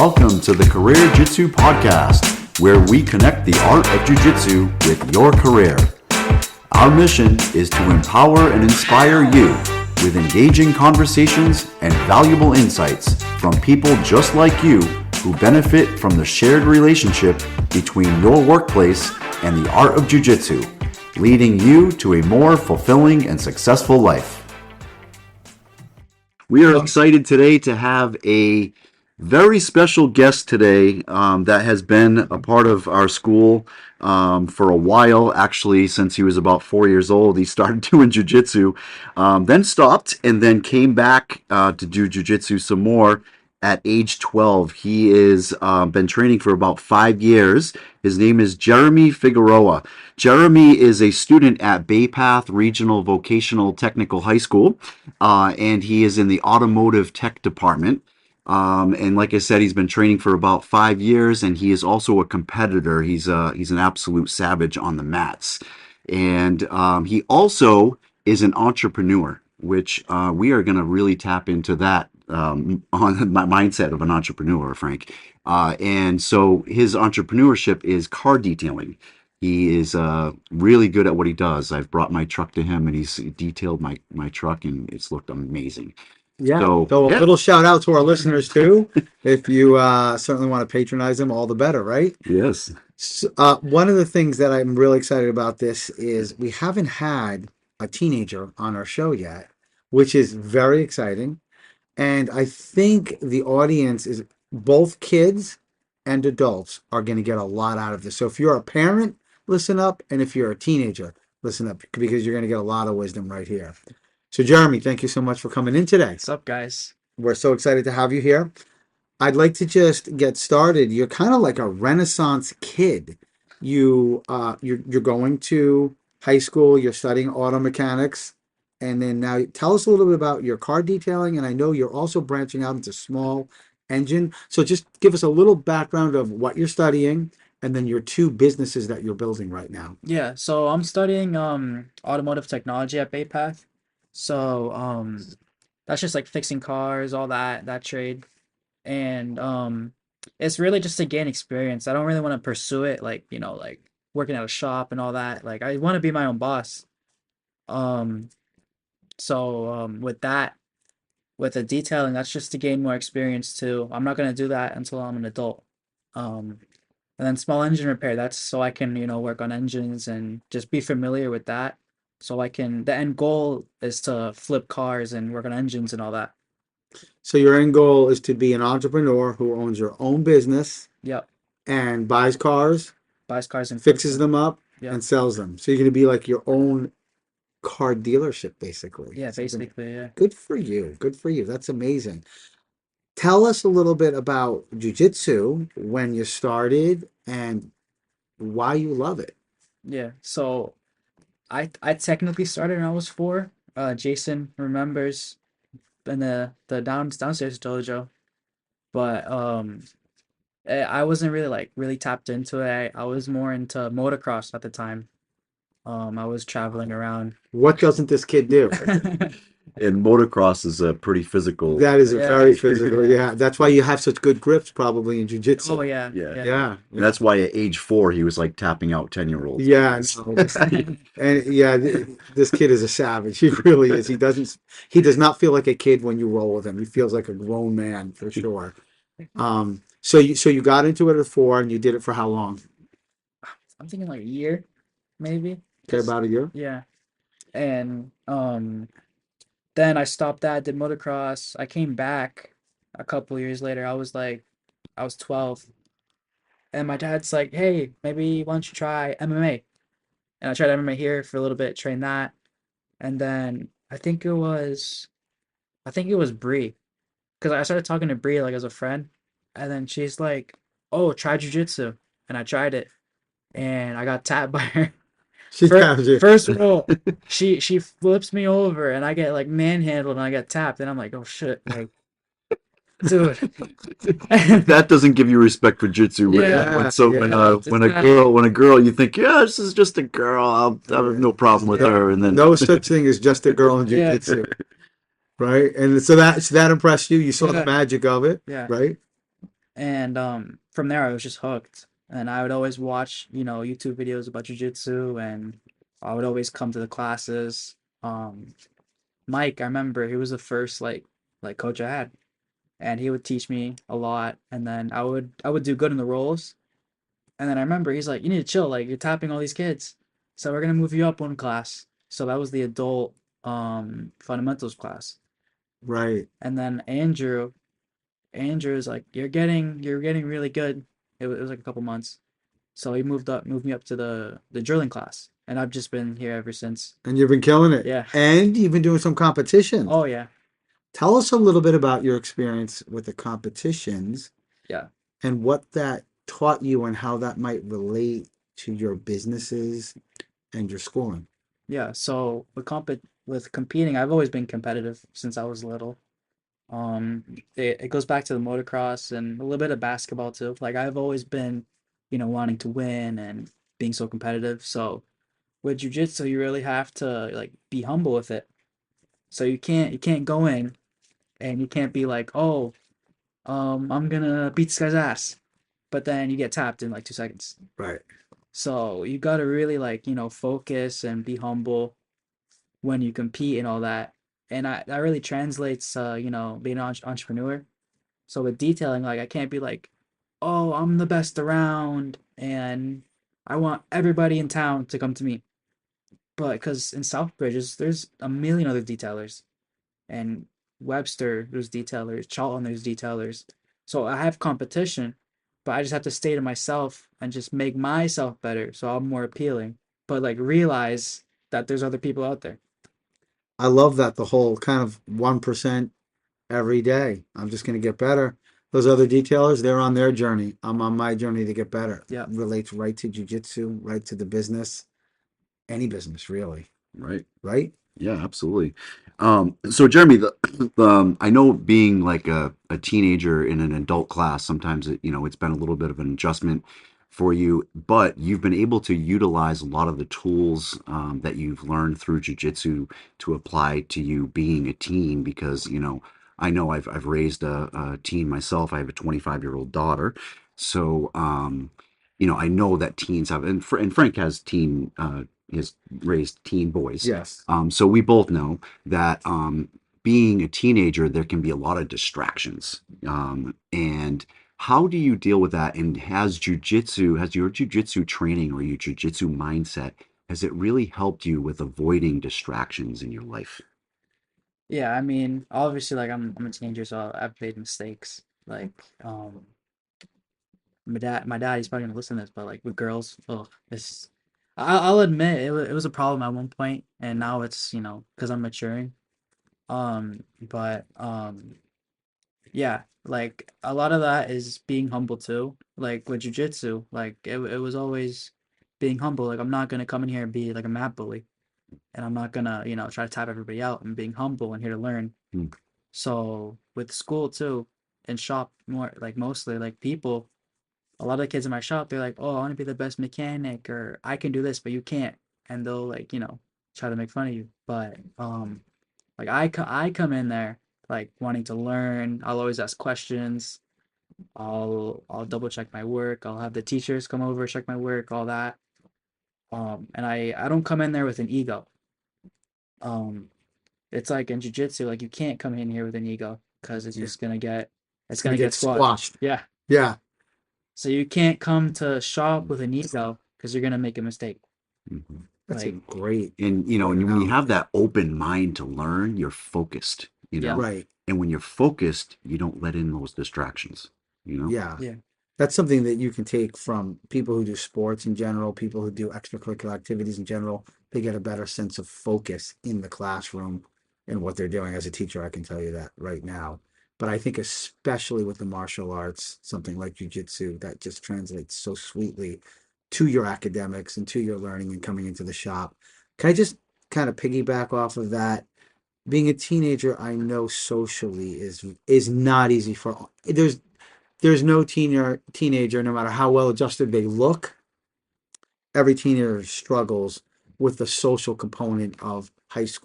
Welcome to the Career Jitsu Podcast, where we connect the art of Jiu-Jitsu with your career. Our mission is to empower and inspire you with engaging conversations and valuable insights from people just like you who benefit from the shared relationship between your workplace and the art of Jiu-Jitsu, leading you to a more fulfilling and successful life. We are excited today to have a very special guest today that has been a part of our school for a while, actually, since he was about 4 years old. He started doing jiu-jitsu, then stopped, and then came back to do jiu-jitsu some more at age 12. He is been training for about 5 years. His name is Jeremy Figueroa. Jeremy is a student at Bay Path Regional Vocational Technical High School, and he is in the automotive tech department. And like I said, he's been training for about 5 years, and he is also a competitor. He's an absolute savage on the mats. And he also is an entrepreneur, which we are going to really tap into that on my mindset of an entrepreneur, Frank. And so his entrepreneurship is car detailing. He is really good at what he does. I've brought my truck to him, and he's detailed my truck, and it's looked amazing. Yeah, so a little shout out to our listeners too. If you certainly want to patronize them, all the better, right? Yes. So, one of the things that I'm really excited about this is we haven't had a teenager on our show yet, which is very exciting. And I think the audience is both kids and adults are going to get a lot out of this. So if you're a parent, listen up. And if you're a teenager, listen up, because you're going to get a lot of wisdom right here. So Jeremy, thank you so much for coming in today. What's up, guys? We're so excited to have you here. I'd like to just get started. You're kind of like a Renaissance kid. You're going to high school, you're studying auto mechanics, and then now tell us a little bit about your car detailing, and I know you're also branching out into small engine. So just give us a little background of what you're studying and then your two businesses that you're building right now. Yeah, so I'm studying automotive technology at Bay Path. So that's just like fixing cars, all that trade. And it's really just to gain experience. I don't really want to pursue it like working at a shop and all that. Like I want to be my own boss. With that, with the detailing, that's just to gain more experience too. I'm not gonna do that until I'm an adult. And then small engine repair, that's so I can, work on engines and just be familiar with that. So the end goal is to flip cars and work on engines and all that. So your end goal is to be an entrepreneur who owns your own business. Yep. And buys cars And fixes them up. Yep. And sells them. So you're going to be like your own car dealership, basically. Yeah, basically, yeah. Good for you. Good for you. That's amazing. Tell us a little bit about jiu-jitsu, when you started and why you love it. Yeah, so I technically started when I was 4. Jason remembers in the downstairs dojo, but I wasn't really tapped into it. I was more into motocross at the time. I was traveling around. What doesn't this kid do? And motocross is a pretty physical. That is very physical. Yeah, that's why you have such good grips probably in jiu-jitsu. Oh yeah. And that's why at age 4 he was like tapping out 10-year-olds. Yeah, and yeah, this kid is a savage. He really is. He does not feel like a kid when you roll with him. He feels like a grown man for sure. So you got into it at 4, and you did it for how long? I'm thinking like a year, maybe. Okay, about a year. Yeah, and then I stopped that, did motocross. I came back a couple years later. I was 12. And my dad's like, hey, maybe why don't you try MMA? And I tried MMA here for a little bit, trained that. And then I think it was Bree. Because I started talking to Bree like as a friend. And then she's like, oh, try jiu-jitsu. And I tried it. And I got tapped by her. First roll, she flips me over and I get like manhandled and I get tapped and I'm like, oh shit, like, dude. That doesn't give you respect for jiu-jitsu. When a girl, you think, yeah, this is just a girl. I'll have no problem with her, and then no such thing as just a girl in jiu-jitsu, right? And so that impressed you. You saw the magic of it, right? And from there I was just hooked. And I would always watch, YouTube videos about jiu-jitsu, and I would always come to the classes. Um, Mike, I remember he was the first like coach I had, and he would teach me a lot. And then I would do good in the rolls. And then I remember he's like, "You need to chill. Like you're tapping all these kids, so we're gonna move you up one class." So that was the adult fundamentals class. Right. And then Andrew's like, "You're getting really good." It was like a couple months. So he moved me up to the drilling class, and I've just been here ever since. And you've been killing it. Yeah. And you've been doing some competitions. Oh yeah. Tell us a little bit about your experience with the competitions Yeah. and what that taught you and how that might relate to your businesses and your schooling. Yeah. So with competing, I've always been competitive since I was little. It goes back to the motocross and a little bit of basketball too. Like I've always been, wanting to win and being so competitive. So with jujitsu, you really have to like be humble with it. So you can't go in and you can't be like, oh, I'm gonna beat this guy's ass, but then you get tapped in like 2 seconds. Right. So you gotta really like, focus and be humble when you compete and all that. And that really translates, being an entrepreneur. So with detailing, like I can't be like, oh, I'm the best around and I want everybody in town to come to me. But because in Southbridge, there's a million other detailers, and Webster, there's detailers, Charlton, there's detailers. So I have competition, but I just have to stay to myself and just make myself better so I'm more appealing. But like realize that there's other people out there. I love that the whole kind of 1% every day. I'm just going to get better. Those other detailers, they're on their journey. I'm on my journey to get better. Yeah. Relates right to jujitsu, right to the business, any business really, Right. right? Yeah, absolutely. So Jeremy, I know being like a teenager in an adult class, sometimes it's been a little bit of an adjustment for you, but you've been able to utilize a lot of the tools that you've learned through jujitsu to apply to you being a teen because, I know I've raised a teen myself. I have a 25-year-old daughter. So, I know that teens have, and Frank has raised teen boys. Yes. So we both know that being a teenager, there can be a lot of distractions. And how do you deal with that? And has your jujitsu training or your jujitsu mindset, has it really helped you with avoiding distractions in your life? Yeah, I mean, obviously, like I'm a teenager, so I've made mistakes. Like, my dad, he's probably gonna listen to this, but like with girls, oh, I'll admit it was a problem at one point, and now it's because I'm maturing. But yeah, like a lot of that is being humble too. Like with jujitsu, like it was always being humble. Like I'm not gonna come in here and be like a mad bully, and I'm not gonna try to tap everybody out. I'm being humble and here to learn. Hmm. So with school too, and shop more like mostly like people, a lot of the kids in my shop, they're like, "Oh, I want to be the best mechanic," or "I can do this, but you can't," and they'll like try to make fun of you. But like I come in there like wanting to learn. I'll always ask questions. I'll double check my work. I'll have the teachers come over, check my work, all that. And I don't come in there with an ego. Um, it's like in jujitsu, like you can't come in here with an ego because it's Yeah. just gonna get it's It's going gonna to get get squashed. squashed. Yeah. Yeah. So you can't come to shop with an ego because you're gonna make a mistake. Mhm. That's a Like, great, And great when you have analogy. that open mind to learn, you're focused. yeah, Right. And when you're focused, you don't let in those distractions. Yeah. yeah, That's something that you can take from people who do sports in general, people who do extracurricular activities in general. They get a better sense of focus in the classroom and what they're doing. As a teacher, I can tell you that right now. But I think especially with the martial arts, something like jujitsu, that just translates so sweetly to your academics and to your learning and coming into the shop. Can I just kind of piggyback off of that? Being a teenager, I know socially is not easy for there's no teenager, no matter how well adjusted they look, every teenager struggles with the social component of high school